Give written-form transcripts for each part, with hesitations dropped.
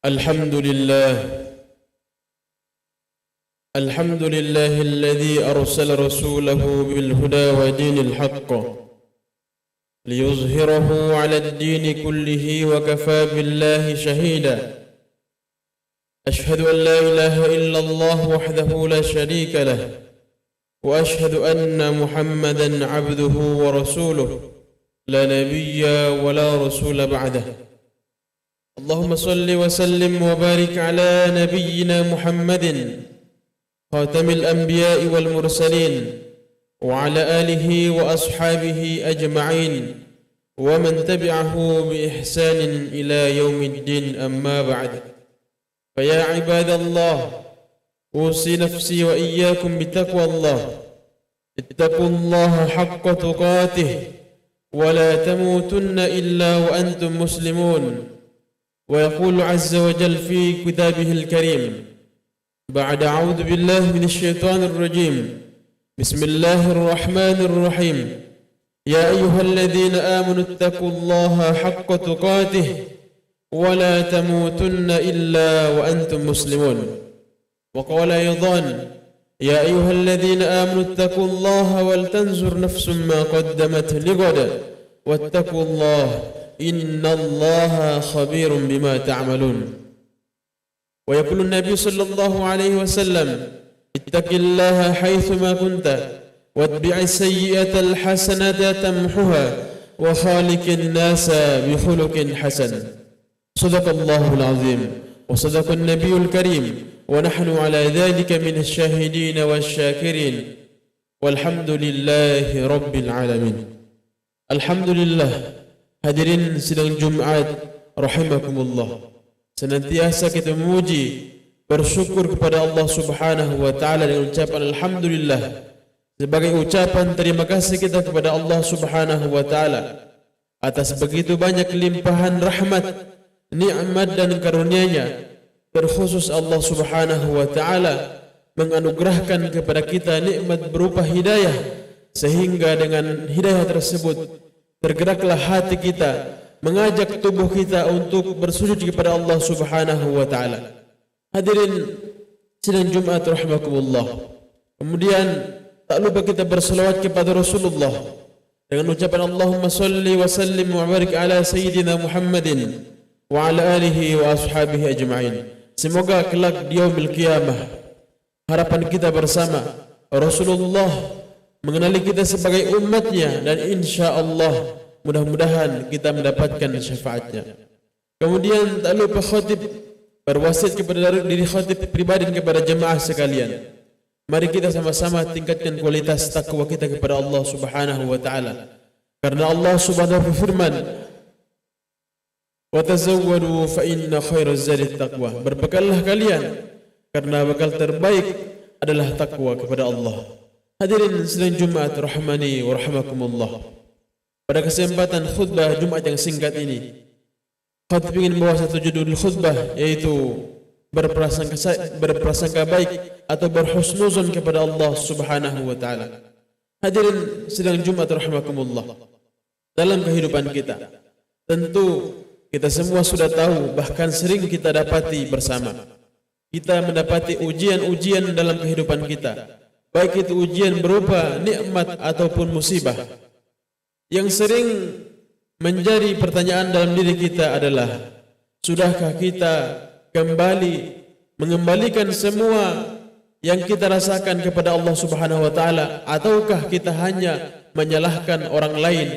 الحمد لله الذي أرسل رسوله بالهدى ودين الحق ليظهره على الدين كله وكفى بالله شهيدا. أشهد أن لا إله إلا الله وحده لا شريك له، وأشهد أن محمدا عبده ورسوله لا نبي ولا رسول بعده. اللهم صل وسلم وبارك على نبينا محمد خاتم الأنبياء والمرسلين وعلى آله وأصحابه أجمعين ومن تبعه بإحسان إلى يوم الدين. أما بعد، فيا عباد الله، أوصي نفسي وإياكم بتقوى الله. اتقوا الله حق تقاته ولا تموتن إلا وأنتم مسلمون. ويقول عز وجل في كتابه الكريم بعد أعوذ بالله من الشيطان الرجيم: بسم الله الرحمن الرحيم. يا أيها الذين آمنوا اتقوا الله حق تقاته ولا تموتن إلا وأنتم مسلمون. وقال أيضا: يا أيها الذين آمنوا اتقوا الله ولتنظر نفس ما قدمت لغد واتقوا الله إن الله خبير بما تعملون. ويقول النبي صلى الله عليه وسلم: اتق الله حيثما كنت واتبع السيئة الحسنة تمحها وخالق الناس بخلق حسن. صدق الله العظيم وصدق النبي الكريم، ونحن على ذلك من الشاهدين والشاكرين، والحمد لله رب العالمين. الحمد لله. Hadirin sidang Jumat rahimakumullah, senantiasa kita memuji, bersyukur kepada Allah Subhanahu wa taala dengan ucapan alhamdulillah, sebagai ucapan terima kasih kita kepada Allah Subhanahu wa taala atas begitu banyak limpahan rahmat, nikmat dan karunia-Nya. Terkhusus Allah Subhanahu wa taala menganugerahkan kepada kita nikmat berupa hidayah, sehingga dengan hidayah tersebut tergeraklah hati kita, mengajak tubuh kita untuk bersujud kepada Allah Subhanahu wa taala. Hadirin sidang Jumat rahimakumullah. Kemudian tak lupa kita berselawat kepada Rasulullah dengan ucapan Allahumma salli wa sallim wa barik ala sayyidina Muhammadin wa ala alihi wa ashabihi ajma'in. Semoga kelak di yaumil qiyamah harapan kita bersama Rasulullah mengenali kita sebagai umatnya, dan insya-Allah mudah-mudahan kita mendapatkan syafaatnya. Kemudian tak lupa khatib berwasiat kepada diri khatib pribadi dan kepada jemaah sekalian. Mari kita sama-sama tingkatkan kualitas takwa kita kepada Allah Subhanahu wa taala. Karena Allah Subhanahu berfirman, "Wa tazawwadu fa inna khairaz zadi taqwa." Berbekallah kalian karena bekal terbaik adalah takwa kepada Allah. Hadirin sidang Jumat rahmani wa rahimakumullah. Pada kesempatan khutbah Jumat yang singkat ini, khatib ingin membawa satu judul khutbah, yaitu berprasangka baik atau berhusnuzon kepada Allah Subhanahu wa taala. Hadirin sidang Jumat rahimakumullah. Dalam kehidupan kita, tentu kita semua sudah tahu, bahkan sering kita dapati bersama. Kita mendapati ujian-ujian dalam kehidupan kita, baik itu ujian berupa nikmat ataupun musibah. Yang sering menjadi pertanyaan dalam diri kita adalah, sudahkah kita mengembalikan semua yang kita rasakan kepada Allah Subhanahu wa taala, ataukah kita hanya menyalahkan orang lain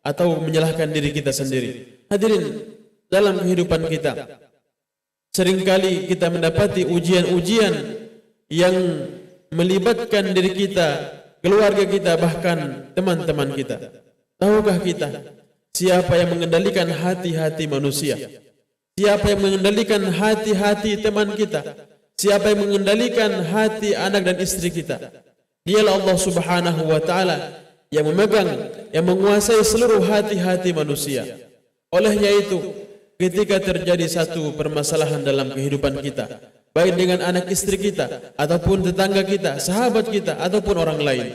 atau menyalahkan diri kita sendiri? Hadirin, dalam kehidupan kita seringkali kita mendapati ujian-ujian yang melibatkan diri kita, keluarga kita, bahkan teman-teman kita. Tahukah kita siapa yang mengendalikan hati-hati manusia? Siapa yang mengendalikan hati-hati teman kita? Siapa yang mengendalikan hati anak dan istri kita? Dialah Allah Subhanahu wa taala yang memegang, yang menguasai seluruh hati-hati manusia. Olehnya itu, ketika terjadi satu permasalahan dalam kehidupan kita, baik dengan anak istri kita, ataupun tetangga kita, sahabat kita, ataupun orang lain,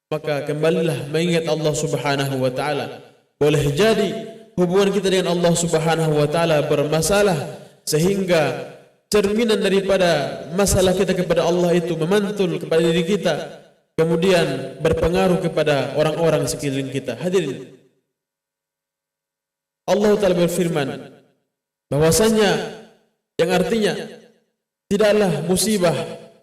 maka kembalilah mengingat Allah Subhanahu wa taala. Boleh jadi hubungan kita dengan Allah Subhanahu wa taala bermasalah sehingga cerminan daripada masalah kita kepada Allah itu memantul kepada diri kita, kemudian berpengaruh kepada orang-orang sekeliling kita. Hadirin, Allah Ta'ala berfirman bahwasanya yang artinya tidaklah musibah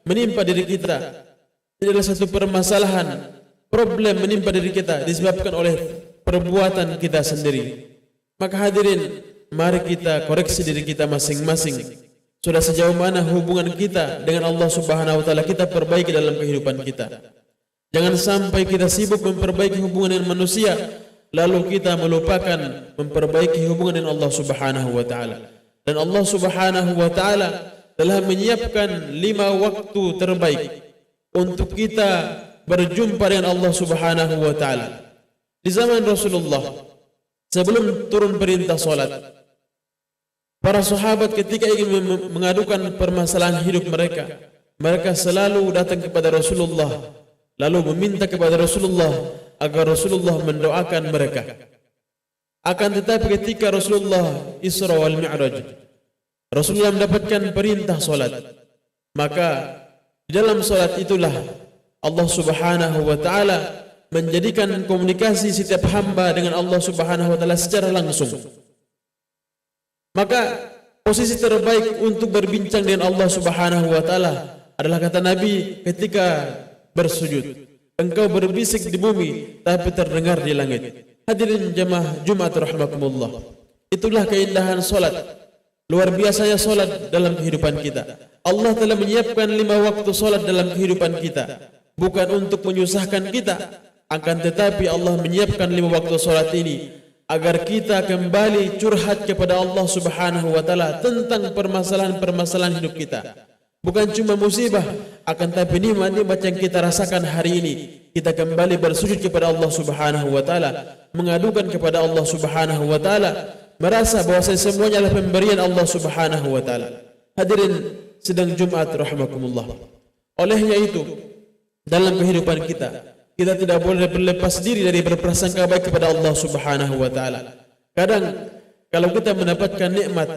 menimpa diri kita, tidaklah satu permasalahan, problem menimpa diri kita disebabkan oleh perbuatan kita sendiri. Maka hadirin, mari kita koreksi diri kita masing-masing. Sudah sejauh mana hubungan kita dengan Allah Subhanahu wa taala kita perbaiki dalam kehidupan kita. Jangan sampai kita sibuk memperbaiki hubungan dengan manusia lalu kita melupakan memperbaiki hubungan dengan Allah Subhanahu wa taala. Dan Allah Subhanahu wa taala telah menyiapkan 5 waktu terbaik untuk kita berjumpa dengan Allah Subhanahu wa taala. Di zaman Rasulullah, sebelum turun perintah salat, para sahabat ketika ingin mengadukan permasalahan hidup mereka, mereka selalu datang kepada Rasulullah, lalu meminta kepada Rasulullah agar Rasulullah mendoakan mereka. Akan tetapi ketika Rasulullah Isra wal Mi'raj, Rasulullah mendapatkan perintah salat, maka di dalam salat itulah Allah Subhanahu wa taala menjadikan komunikasi setiap hamba dengan Allah Subhanahu wa taala secara langsung. Maka posisi terbaik untuk berbincang dengan Allah Subhanahu wa taala adalah kata Nabi ketika bersujud. Engkau berbisik di bumi tapi terdengar di langit. Hadirin jemaah Jumat rahimakumullah. Itulah keindahan salat. Luar biasanya salat dalam kehidupan kita. Allah telah menyiapkan 5 waktu salat dalam kehidupan kita, bukan untuk menyusahkan kita, akan tetapi Allah menyiapkan 5 waktu salat ini agar kita kembali curhat kepada Allah Subhanahu wa taala tentang permasalahan-permasalahan hidup kita. Bukan cuma musibah, akan tetapi nikmat-nikmat yang kita rasakan hari ini. Kita kembali bersujud kepada Allah Subhanahu wa taala, mengadukan kepada Allah Subhanahu wa taala, merasa bahwa semuanya adalah pemberian Allah Subhanahu wa taala. Hadirin sedang Jumat rahimakumullah. Olehnya itu, dalam kehidupan kita tidak boleh berlepas diri dari berprasangka baik kepada Allah Subhanahu wa taala. Kadang kalau kita mendapatkan nikmat,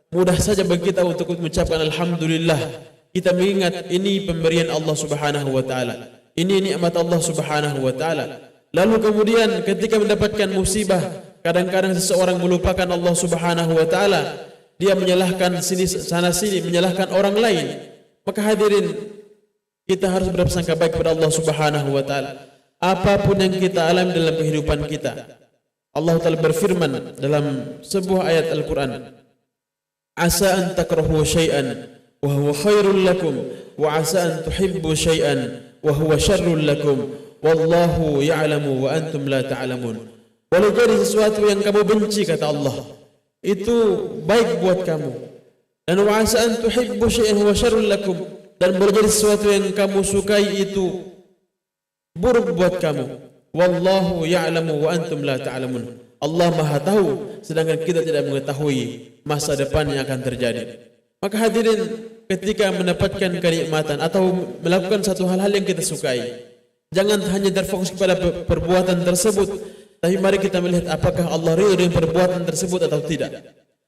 mudah saja bagi kita untuk mengucapkan alhamdulillah. Kita mengingat ini pemberian Allah Subhanahu wa taala. Ini nikmat Allah Subhanahu wa taala. Lalu kemudian ketika mendapatkan musibah, kadang-kadang seseorang melupakan Allah Subhanahu wa taala. Dia menyalahkan sana sini, menyalahkan orang lain. Maka hadirin, kita harus berprasangka baik kepada Allah Subhanahu wa taala. Apapun yang kita alami dalam kehidupan kita, Allah Ta'ala berfirman dalam sebuah ayat Al-Quran, asa an takrahu syai'an wa huwa khairul lakum wa asa an tuhibbu syai'an wa huwa syarrul lakum wallahu ya'lamu wa antum la ta'lamun. Boleh jadi sesuatu yang kamu benci, kata Allah, itu baik buat kamu, dan wa asa an tuhibbu syai'an wa huwa syarrul lakum, dan boleh jadi sesuatu yang kamu sukai itu buruk buat kamu. Wallahu ya'lamu wa antum la ta'lamun. Allah Maha tahu sedangkan kita tidak mengetahui masa depan yang akan terjadi. Maka hadirin, ketika mendapatkan kenikmatan atau melakukan satu hal-hal yang kita sukai, jangan hanya terfokus kepada perbuatan tersebut, tapi mari kita melihat apakah Allah ridho dengan perbuatan tersebut atau tidak.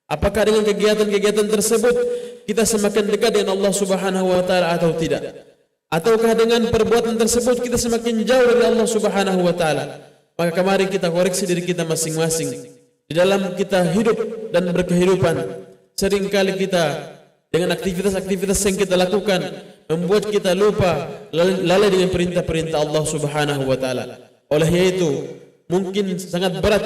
Apakah dengan kegiatan-kegiatan tersebut kita semakin dekat dengan Allah Subhanahu wa taala atau tidak? Ataukah dengan perbuatan tersebut kita semakin jauh dari Allah Subhanahu wa taala? Maka kemarin kita koreksi diri kita masing-masing. Di dalam kita hidup dan berkehidupan, seringkali kita dengan aktivitas-aktivitas yang kita lakukan membuat kita lupa, lalai dengan perintah-perintah Allah Subhanahu wa taala. Olehnya itu, mungkin sangat berat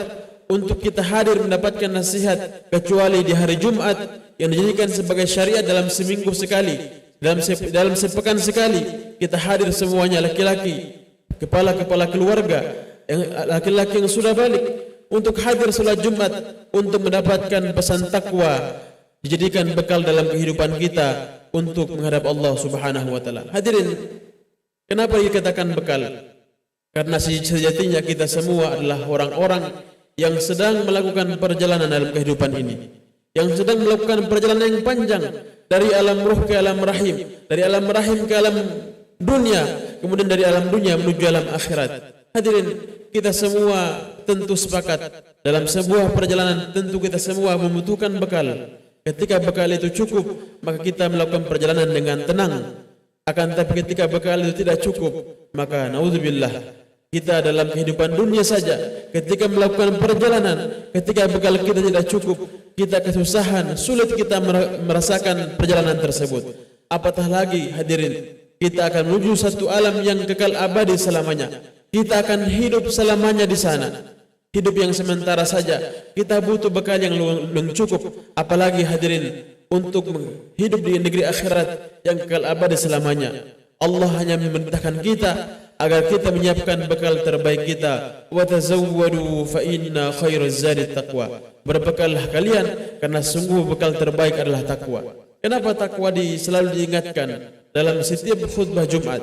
untuk kita hadir mendapatkan nasihat kecuali di hari Jumat yang dijadikan sebagai syariat dalam seminggu sekali. Dalam sepekan sekali kita hadir semuanya, laki-laki, kepala-kepala keluarga, laki-laki yang sudah balik, untuk hadir salat Jumat untuk mendapatkan pesan takwa, dijadikan bekal dalam kehidupan kita untuk menghadap Allah Subhanahu wa taala. Hadirin, kenapa dikatakan bekal? Karena sejatinya kita semua adalah orang-orang yang sedang melakukan perjalanan dalam kehidupan ini, yang sedang melakukan perjalanan yang panjang dari alam ruh ke alam rahim, dari alam rahim ke alam dunia, kemudian dari alam dunia menuju alam akhirat. Hadirin, kita semua tentu sepakat dalam sebuah perjalanan tentu kita semua membutuhkan bekal. Ketika bekal itu cukup, maka kita melakukan perjalanan dengan tenang. Akan tetapi ketika bekal itu tidak cukup, maka naudzubillah, kita dalam kehidupan dunia saja, ketika melakukan perjalanan, ketika bekal kita tidak cukup, kita kesusahan, sulit kita merasakan perjalanan tersebut. Apatah lagi hadirin, kita akan menuju satu alam yang kekal abadi selamanya. Kita akan hidup selamanya di sana. Hidup yang sementara saja, kita butuh bekal yang cukup. Apalagi hadirin, untuk hidup di negeri akhirat yang kekal abadi selamanya. Allah hanya memerintahkan kita agar kita menyiapkan bekal terbaik kita. Wa tazawwadu fa inna khairaz zadi taqwa. Berbekallah kalian karena sungguh bekal terbaik adalah takwa. Kenapa takwa selalu diingatkan dalam setiap khutbah Jumat?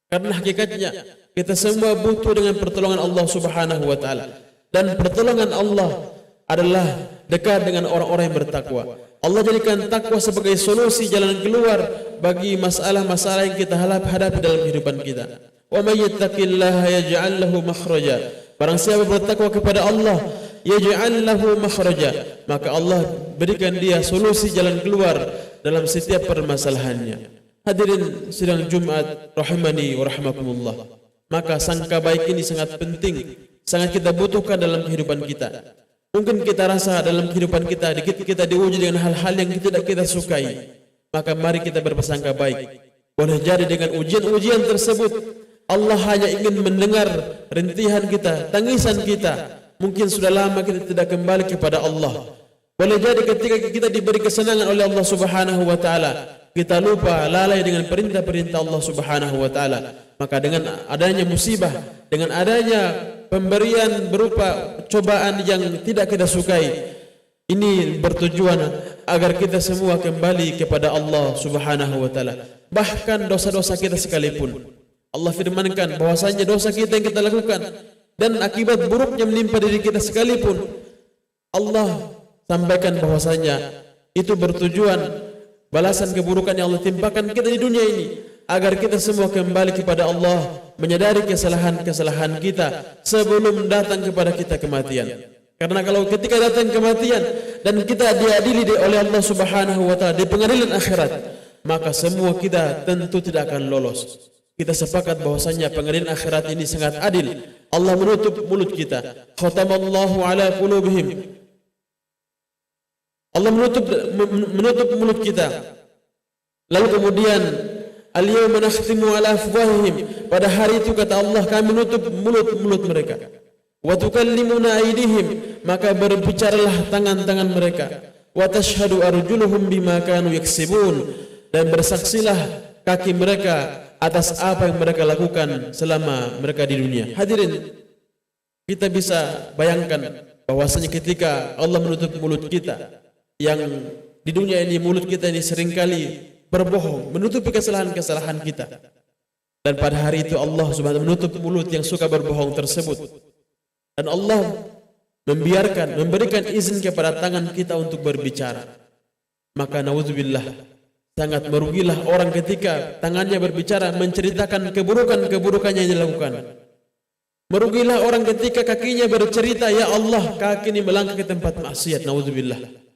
Karena hakikatnya kita semua butuh dengan pertolongan Allah Subhanahu wa taala, dan pertolongan Allah adalah dekat dengan orang-orang yang bertakwa. Allah jadikan takwa sebagai solusi jalan keluar bagi masalah-masalah yang kita hadapi dalam kehidupan kita. Wa may yattaqillaha yaj'al lahu makhraja. Barang siapa bertakwa kepada Allah, yaj'al lahu makhraja, maka Allah berikan dia solusi jalan keluar dalam setiap permasalahannya. Hadirin sidang Jumat rahimani wa rahmakumullah. Maka sangka baik ini sangat penting, sangat kita butuhkan dalam kehidupan kita. Mungkin kita rasa dalam kehidupan kita kita diuji dengan hal-hal yang tidak kita sukai. Maka mari kita berprasangka baik. Boleh jadi dengan ujian-ujian tersebut Allah hanya ingin mendengar rintihan kita, tangisan kita. Mungkin sudah lama kita tidak kembali kepada Allah. Boleh jadi ketika kita diberi kesenangan oleh Allah Subhanahu wa taala, kita lupa, lalai dengan perintah-perintah Allah Subhanahu wa taala. Maka dengan adanya musibah, dengan adanya pemberian berupa cobaan yang tidak kita sukai, ini bertujuan agar kita semua kembali kepada Allah Subhanahu wa taala. Bahkan dosa-dosa kita sekalipun, Allah firmankan bahwasanya dosa kita yang kita lakukan dan akibat buruknya menimpa diri kita sekalipun, Allah sampaikan bahwasanya itu bertujuan balasan keburukan yang Allah timpakan kita di dunia ini agar kita semua kembali kepada Allah, menyadari kesalahan-kesalahan kita sebelum datang kepada kita kematian. Karena kalau ketika datang kematian dan kita diadili oleh Allah Subhanahu wa taala di pengadilan akhirat, maka semua kita tentu tidak akan lolos. Kita sepakat bahwasanya pengadilan akhirat ini sangat adil. Allah menutup mulut kita. Khatamallahu ala qulubihim. Allah menutup mulut kita. Lalu kemudian al-yawma nakhtimu ala afwahihim. Pada hari itu kata Allah, kami menutup mulut mereka. Wa tukallimuna aydihim, maka berbicaralah tangan-tangan mereka. Wa tashhadu arjuluhum bima kanu yaksibun, dan bersaksilah kaki mereka atas apa yang mereka lakukan selama mereka di dunia. Hadirin, kita bisa bayangkan bahwasanya ketika Allah menutup mulut kita, yang di dunia ini mulut kita ini seringkali berbohong, menutupi kesalahan-kesalahan kita. Dan pada hari itu Allah Subhanahu menutup mulut yang suka berbohong tersebut. Dan Allah memberikan izin kepada tangan kita untuk berbicara. Maka naudzubillah, sangat merugilah orang ketika tangannya berbicara menceritakan keburukan-keburukannya yang dilakukan. Merugilah orang ketika kakinya bercerita, ya Allah, kaki ini melangkah ke tempat maksiat, naudzubillah.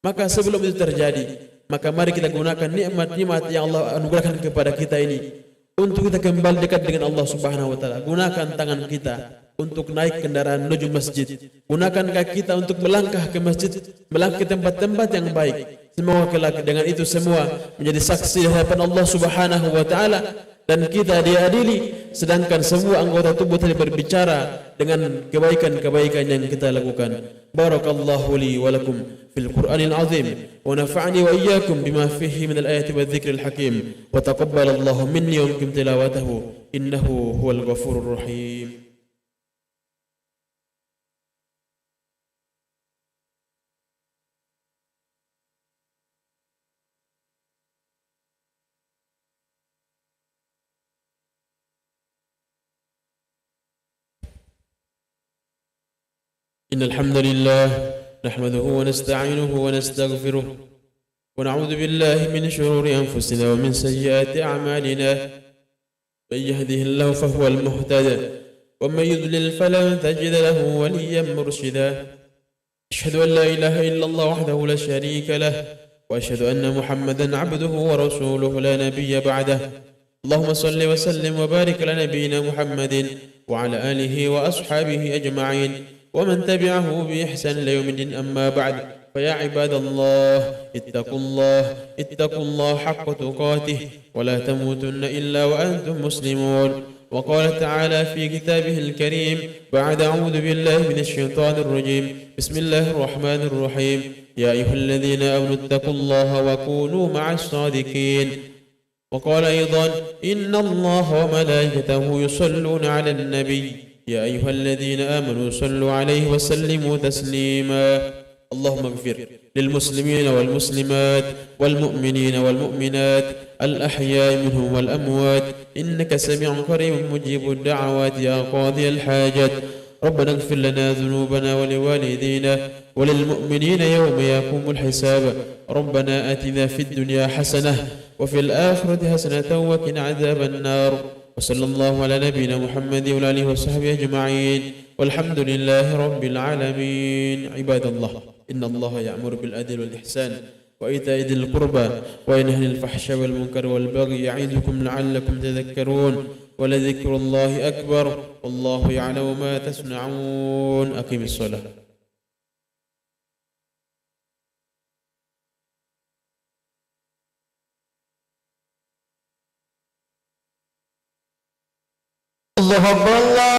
Maka sebelum itu terjadi, maka mari kita gunakan nikmat-nikmat yang Allah anugerahkan kepada kita ini untuk kita kembali dekat dengan Allah Subhanahu wa taala. Gunakan tangan kita untuk naik kendaraan menuju masjid. Gunakan kaki kita untuk melangkah ke masjid, melangkah ke tempat-tempat yang baik. Semoga dengan itu semua menjadi saksi di hadapan Allah Subhanahu wa taala dan kita diadili, sedangkan semua anggota tubuh tadi berbicara dengan kebaikan-kebaikan yang kita lakukan. Barakallahu li wa lakum fil Qur'anil azim wa nafa'ani wa iyyakum bima fihi min al-ayati wadh-dhikril hakim wa taqabbalallahu minni wa minkum tilawatahu innahu huwal ghafurur rahim. إن الحمد لله نحمده ونستعينه ونستغفره ونعوذ بالله من شرور أنفسنا ومن سيئات أعمالنا. من يهده الله فهو المهتد ومن يضلل فلن تجد له وليا مرشدا. أشهد أن لا إله إلا الله وحده لا شريك له، وأشهد أن محمدا عبده ورسوله لا نبي بعده. اللهم صل وسلم وبارك على نبينا محمد وعلى آله وأصحابه أجمعين ومن تبعه بإحسان ليوم الدين. أما بعد، فيا عباد الله اتقوا الله حق تقاته ولا تموتن إلا وأنتم مسلمون. وقال تعالى في كتابه الكريم بعد أعوذ بالله من الشيطان الرجيم: بسم الله الرحمن الرحيم. يا أيها الذين آمنوا اتقوا الله وكونوا مع الصادقين. وقال أيضا: إن الله وملائكته يصلون على النبي يا أيها الذين آمنوا صلوا عليه وسلموا تسليما. اللهم اغفر للمسلمين والمسلمات والمؤمنين والمؤمنات الأحياء منهم والأموات، إنك سميع قريب مجيب الدعوات يا قاضي الحاجات. ربنا اغفر لنا ذنوبنا ولوالدينا وللمؤمنين يوم يقوم الحساب. ربنا آتنا في الدنيا حسنة وفي الآخرة حسنة وقنا عذاب النار. وصلى الله على نبينا محمد وعلى آله وصحبه أجمعين، والحمد لله رب العالمين. عباد الله، إن الله يأمر بالعدل والإحسان وإيتاء ذي القربى وينهى عن الفحشاء والمنكر والبغي يعظكم لعلكم تذكرون. ولذكر الله أكبر والله يعلم ما تصنعون. أقم الصلاة. الله أكبر. الله